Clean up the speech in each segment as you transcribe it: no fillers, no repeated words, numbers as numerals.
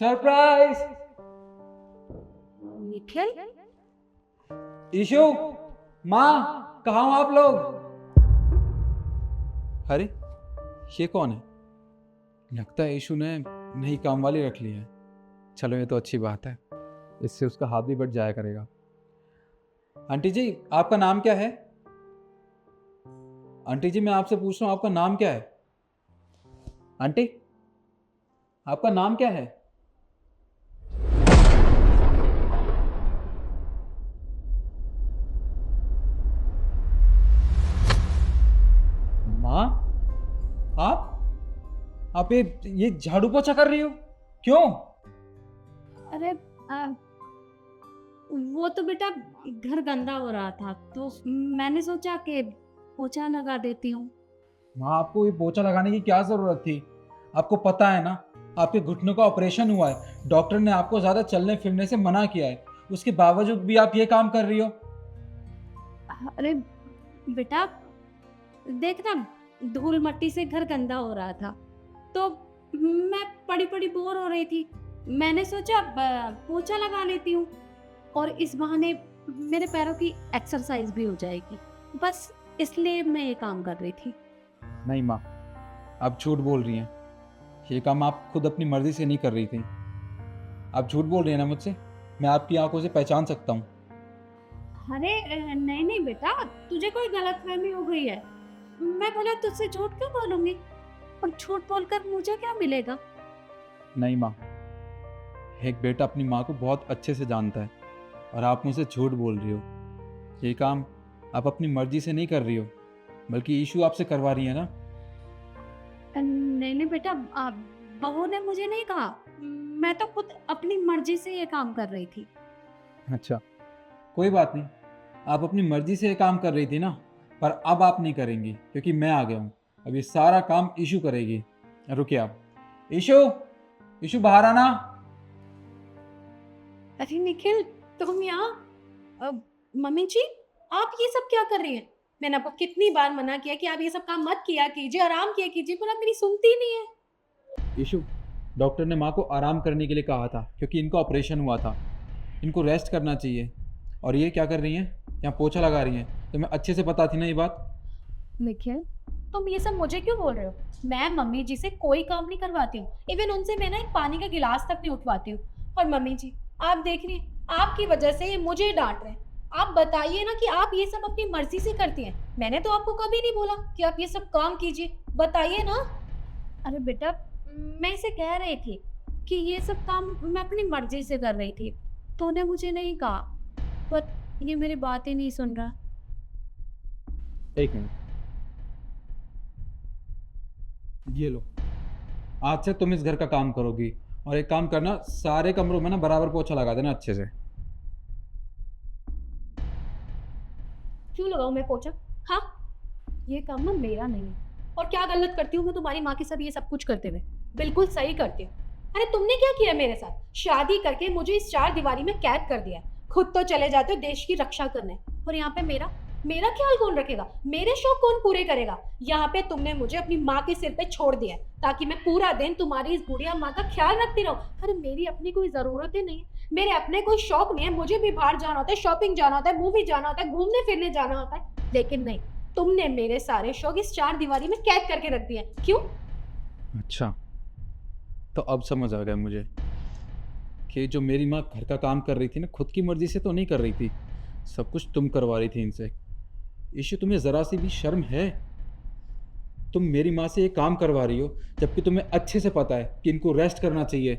Surprise. Nikhil, issue, माँ, कहाँ हो आप लोग? अरे ये कौन है? लगता है ईशु ने नई काम वाली रख ली है। चलो ये तो अच्छी बात है, इससे उसका हाथ भी बट जाया करेगा। आंटी जी, आपका नाम क्या है? आंटी जी, मैं आपसे पूछ रहा हूँ, आपका नाम क्या है? आंटी, आपका नाम क्या है? माँ, आप ये झाड़ू पोछा कर रही हो? क्यों? अरे वो तो बेटा घर गंदा हो रहा था तो मैंने सोचा कि पोछा लगा देती हूँ। माँ, आपको ये पोछा लगाने की क्या जरूरत थी? आपको पता है ना, आपके घुटनों का ऑपरेशन हुआ है। डॉक्टर ने आपको ज्यादा चलने फिरने से मना किया है, उसके बावजूद भी आप ये काम कर रही हो। अरे बेटा देख ना, धूल मिट्टी से घर गंदा हो रहा था तो मैं पड़ी पड़ी बोर हो रही थी। मैंने सोचा पोछा लगा लेती हूँ और इस बहाने मेरे पैरों की एक्सरसाइज भी हो जाएगी, बस इसलिए मैं ये काम कर रही थी। नहीं माँ, आप झूठ बोल रही हैं। ये काम आप खुद अपनी मर्जी से नहीं कर रही थी। आप झूठ बोल रही हैं ना मुझसे, मैं आपकी आंखों से पहचान सकता हूँ। अरे नहीं नहीं बेटा, तुझे कोई गलतफहमी हो गई है। मैं भला तुझसे झूठ क्यों बोलूंगी? और झूठ बोलकर मुझे क्या मिलेगा? नहीं माँ, एक बेटा अपनी माँ को बहुत अच्छे से जानता है और आप मुझसे झूठ बोल रही हो। ये काम आप अपनी मर्जी से नहीं कर रही हो, बल्कि ईशू आपसे करवा रही है ना। नहीं नहीं बेटा, बहू ने मुझे नहीं कहा, मैं तो खुद अपनी मर्जी से ये काम कर रही थी। अच्छा, कोई बात नहीं, आप अपनी मर्जी से ये काम कर रही थी ना, पर अब आप नहीं करेंगी क्योंकि मैं आ गया हूँ। अब ये सारा काम ईशू करेगी। रुकिए आप। ईशु, ईशु बाहर आना। अरे निखिल, तुम यहाँ? मम्मी जी, आप ये सब क्या कर रही हैं? मैंने आपको कितनी बार मना किया कि आप ये सब काम मत किया कीजिए, आराम किया कीजिए, पर आप मेरी सुनती नहीं है। ईशु, डॉक्टर ने माँ को आराम करने के लिए कहा था क्योंकि इनका ऑपरेशन हुआ था। इनको रेस्ट करना चाहिए। और ये क्या कर रही हैं? यहाँ पोछा लगा रही हैं। तो मैं अच्छे से पता थी ना ये बात। निखिल, तुम ये सब मुझे क्यों बोल रहे हो? मैं मम्मी जी से कोई काम नहीं करवाती हूँ। इवन उनसे मैं ना एक पानी का गिलास तक नहीं उठवाती हूँ। और मम्मी जी, आप देख रही हैं, आपकी वजह से ये मुझे डांट रहे हैं। आप बताइए ना कि आप ये सब अपनी मर्जी से करती हैं। मैंने तो आपको कभी नहीं बोला कि आप ये सब काम कीजिए, बताइए ना। अरे बेटा, मैं इसे कह रही थी कि ये सब काम मैं अपनी मर्जी से कर रही थी, तो उन्हें मुझे नहीं कहा, पर ये मेरी बात ही नहीं सुन रहा। एक मिनट, ये लो। आज से तुम इस घर का काम करोगी। और एक काम करना, सारे कमरों में ना बराबर पोछा लगा देना अच्छे से। क्यों लगाऊं मैं पोछा? हाँ, ये काम ना मेरा नहीं है। और क्या गलत करती हूँ मैं तुम्हारी माँ के साथ ये सब कुछ करते हुए? बिल्कुल सही करती हूँ। अरे तुमने क्या किया मेरे साथ? शादी करके मुझे इस चार दीवारी में कैद कर दिया। खुद तो चले जाते हो देश की रक्षा करने, और यहाँ पे मेरा मेरा ख्याल कौन रखेगा? मेरे शौक कौन पूरे करेगा? यहाँ पे तुमने मुझे अपनी माँ के सिर पे छोड़ दिया है ताकि मैं पूरा दिन तुम्हारी इस बुढ़िया माँ का ख्याल रखती रहूं। अरे मेरी अपनी कोई जरूरत ही नहीं है, मेरे अपने कोई शौक नहीं है। मुझे भी बाहर जाना होता है, शॉपिंग जाना होता है, मूवी जाना होता है, घूमने फिरने जाना होता है, लेकिन नहीं, तुमने मेरे सारे शौक इस चार दीवारी में कैद करके रख दिए। क्यों? अच्छा, तो अब समझ आ गया मुझे कि जो मेरी माँ घर का काम कर रही थी ना, खुद की मर्जी से तो नहीं कर रही थी, सब कुछ तुम करवा रही थी इनसे। ईशु, तुम्हें ज़रा सी भी शर्म है? तुम मेरी माँ से ये काम करवा रही हो जबकि तुम्हें अच्छे से पता है कि इनको रेस्ट करना चाहिए।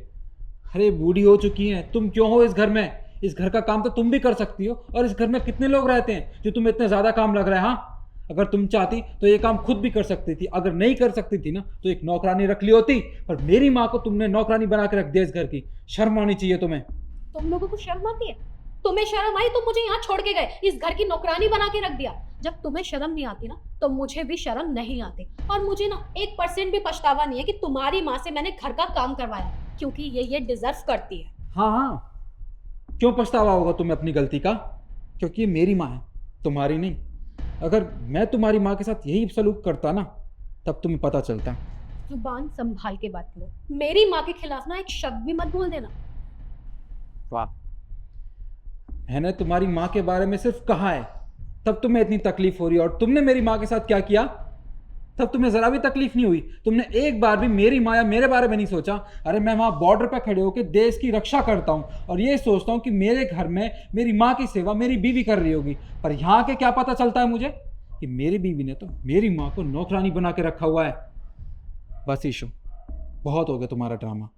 अरे बूढ़ी हो चुकी हैं, तुम क्यों हो इस घर में? इस घर का काम तो तुम भी कर सकती हो। और इस घर में कितने लोग रहते हैं जो तुम्हें इतने ज़्यादा काम लग रहा है? हाँ, अगर तुम चाहती तो ये काम खुद भी कर सकती थी। अगर नहीं कर सकती थी ना, तो एक नौकरानी रख ली होती। पर मेरी माँ को तुमने नौकरानी बना के रख दिया इस घर की। शर्म आनी चाहिए तुम्हें। तुम लोगों को शर्म आती है? तुम्हें शर्म आई तो मुझे यहाँ छोड़ के गए, इस घर की नौकरानी बना के रख दिया। जब तुम्हें शर्म नहीं आती ना, तो मुझे भी शर्म नहीं आती। और मुझे ना 1% भी पछतावा नहीं है कि तुम्हारी माँ से मैंने घर का काम करवाया, क्योंकि ये डिजर्व करती है। हाँ हाँ, क्यों पछतावा होगा तुम्हें अपनी गलती का? क्योंकि ये मेरी माँ है, तुम्हारी नहीं। अगर मैं तुम्हारी माँ के साथ यही सलूक करता ना, तब तुम्हें पता चलता। जुबान संभाल के बात करो। मेरी माँ के खिलाफ ना एक शब्द भी मत बोल देना। वाह, मैंने तुम्हारी माँ के बारे में सिर्फ कहा है, तब तुम्हें इतनी तकलीफ हो रही है। और तुमने मेरी माँ के साथ क्या किया, तब तुम्हें जरा भी तकलीफ नहीं हुई। तुमने एक बार भी मेरी माँ या मेरे बारे में नहीं सोचा। अरे मैं वहां बॉर्डर पे खड़े होकर देश की रक्षा करता हूँ और ये सोचता हूँ कि मेरे घर में मेरी माँ की सेवा मेरी बीवी कर रही होगी। पर यहाँ के क्या पता चलता है मुझे कि मेरी बीवी ने तो मेरी माँ को नौकरानी बना के रखा हुआ है। बस ईशु, बहुत हो गया तुम्हारा ड्रामा।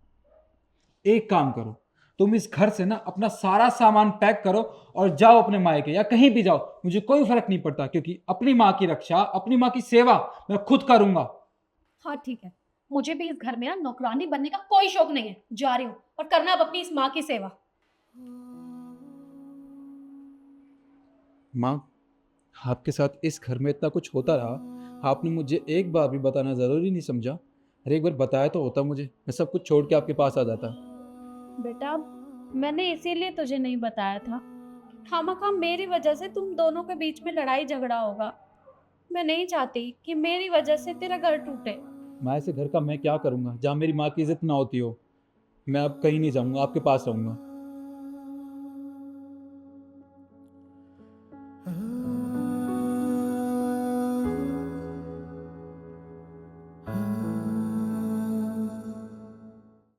एक काम करो, तुम इस घर से ना अपना सारा सामान पैक करो और जाओ अपने मायके या कहीं भी जाओ, मुझे कोई फर्क नहीं पड़ता, क्योंकि अपनी माँ की रक्षा, अपनी माँ की सेवा मैं खुद करूंगा। हाँ ठीक है, मुझे भी इस घर में ना नौकरानी बनने का कोई शौक नहीं है। जा रही हूँ और करना अब अपनी इस माँ की सेवा। माँ, आपके साथ इस घर में इतना कुछ होता रहा, आपने मुझे एक बार भी बताना जरूरी नहीं समझा? अरे एक बार बताया तो होता मुझे, मैं सब कुछ छोड़ के आपके पास आ जाता। बेटा, मैंने इसीलिए तुझे नहीं बताया था। खामखा मेरी वजह से तुम दोनों के बीच में लड़ाई झगड़ा होगा। मैं नहीं चाहती कि मेरी वजह से तेरा घर टूटे। मैं ऐसे घर का मैं क्या करूंगा जहाँ मेरी माँ की इज्जत ना होती हो। मैं अब कहीं नहीं जाऊंगा, आपके पास रहूंगा।